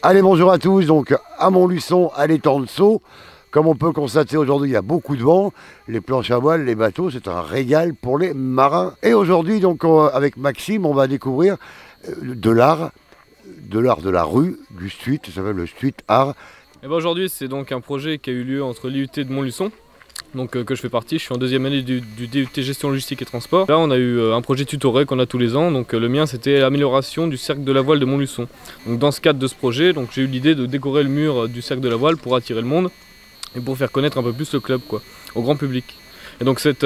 Allez, bonjour à tous, donc à Montluçon, à l'étang de Sceaux. Comme on peut constater aujourd'hui, il y a beaucoup de vent. Les planches à voile, les bateaux, c'est un régal pour les marins. Et aujourd'hui, donc avec Maxime, on va découvrir de l'art de la rue, du street, ça s'appelle le street art. Et ben aujourd'hui, c'est donc un projet qui a eu lieu entre l'IUT de Montluçon, donc que je fais partie. Je suis en deuxième année du DUT Gestion Logistique et Transport. Là, on a eu un projet tutoré qu'on a tous les ans. Donc le mien, c'était l'amélioration du cercle de la voile de Montluçon. Donc dans ce cadre de ce projet, donc j'ai eu l'idée de décorer le mur du cercle de la voile pour attirer le monde et pour faire connaître un peu plus le club, quoi, au grand public. Et donc cet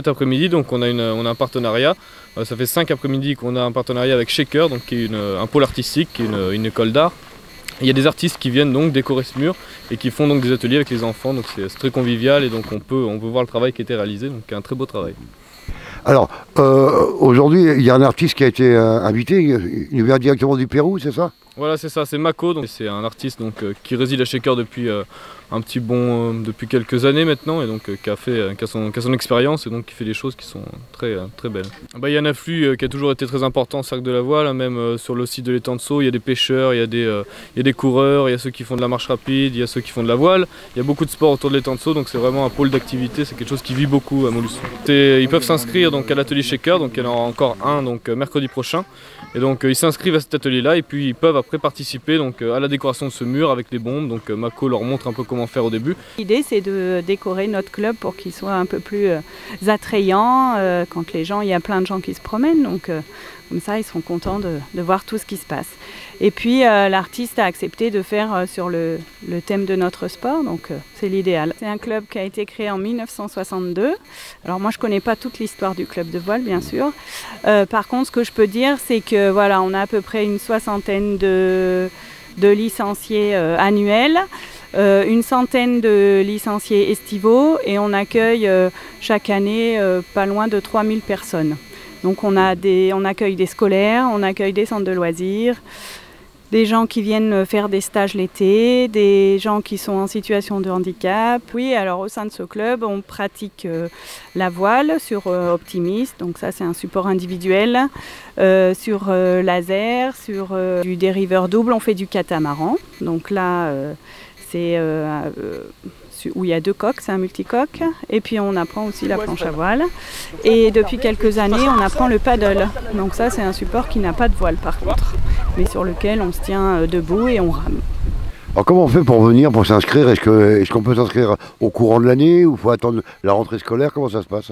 après-midi, donc on a un partenariat. Ça fait 5 après-midi qu'on a un partenariat avec Shaker, donc qui est un pôle artistique, qui est une école d'art. Il y a des artistes qui viennent donc décorer ce mur et qui font donc des ateliers avec les enfants, donc c'est très convivial et donc on peut voir le travail qui a été réalisé, donc un très beau travail. Alors, aujourd'hui, il y a un artiste qui a été invité, il vient directement du Pérou, c'est ça? Voilà, c'est ça, c'est Mako, c'est un artiste donc, qui réside à Shaker depuis depuis quelques années maintenant et donc qui a son expérience et donc qui fait des choses qui sont très belles. Il y a un afflux qui a toujours été très important au cercle de la voile, même sur le site de l'étang de Sceaux, il y a des pêcheurs, il y a des coureurs, il y a ceux qui font de la marche rapide, il y a ceux qui font de la voile, il y a beaucoup de sports autour de l'étang de Sceaux, donc c'est vraiment un pôle d'activité, c'est quelque chose qui vit beaucoup à Montluçon. Ils peuvent s'inscrire donc à l'atelier Shaker, donc il y en aura encore un donc mercredi prochain, et donc ils s'inscrivent à cet atelier-là et puis ils peuvent après participer donc à la décoration de ce mur avec les bombes, donc Mako leur montre un peu comment faire au début. L'idée, c'est de décorer notre club pour qu'il soit un peu plus attrayant quand il y a plein de gens qui se promènent, donc comme ça ils seront contents de voir tout ce qui se passe. Et puis l'artiste a accepté de faire sur le thème de notre sport, donc c'est l'idéal. C'est un club qui a été créé en 1962. Alors moi je connais pas toute l'histoire du club de voile bien sûr. Par contre ce que je peux dire c'est que voilà, on a à peu près une soixantaine de licenciés annuels. Une centaine de licenciés estivaux et on accueille chaque année pas loin de 3000 personnes. Donc on accueille des scolaires, on accueille des centres de loisirs, des gens qui viennent faire des stages l'été, des gens qui sont en situation de handicap. Oui, alors au sein de ce club, on pratique la voile sur Optimist, donc ça c'est un support individuel, sur laser, sur du dériveur double, on fait du catamaran. Donc là, c'est où il y a 2 coques, c'est un multicoque. Et puis on apprend aussi la planche à voile. Et depuis quelques années, on apprend le paddle. Donc ça, c'est un support qui n'a pas de voile par contre, mais sur lequel on se tient debout et on rame. Alors comment on fait pour venir, pour s'inscrire? Est-ce qu'on peut s'inscrire au courant de l'année ou il faut attendre la rentrée scolaire? Comment ça se passe?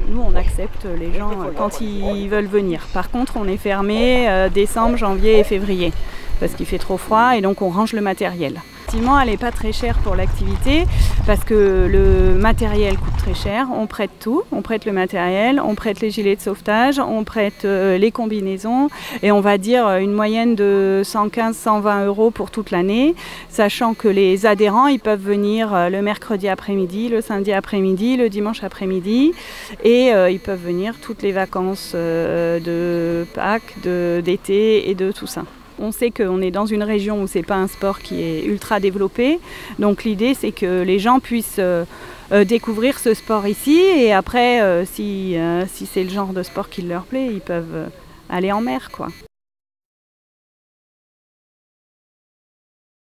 Nous, on accepte les gens quand ils veulent venir. Par contre, on est fermé décembre, janvier et février parce qu'il fait trop froid et donc on range le matériel. Effectivement, elle n'est pas très chère pour l'activité parce que le matériel coûte très cher. On prête tout, on prête le matériel, on prête les gilets de sauvetage, on prête les combinaisons et on va dire une moyenne de 115-120 € pour toute l'année, sachant que les adhérents ils peuvent venir le mercredi après-midi, le samedi après-midi, le dimanche après-midi et ils peuvent venir toutes les vacances de Pâques, d'été et de Toussaint. On sait qu'on est dans une région où ce n'est pas un sport qui est ultra développé. Donc l'idée, c'est que les gens puissent découvrir ce sport ici. Et après, si c'est le genre de sport qui leur plaît, ils peuvent aller en mer, quoi.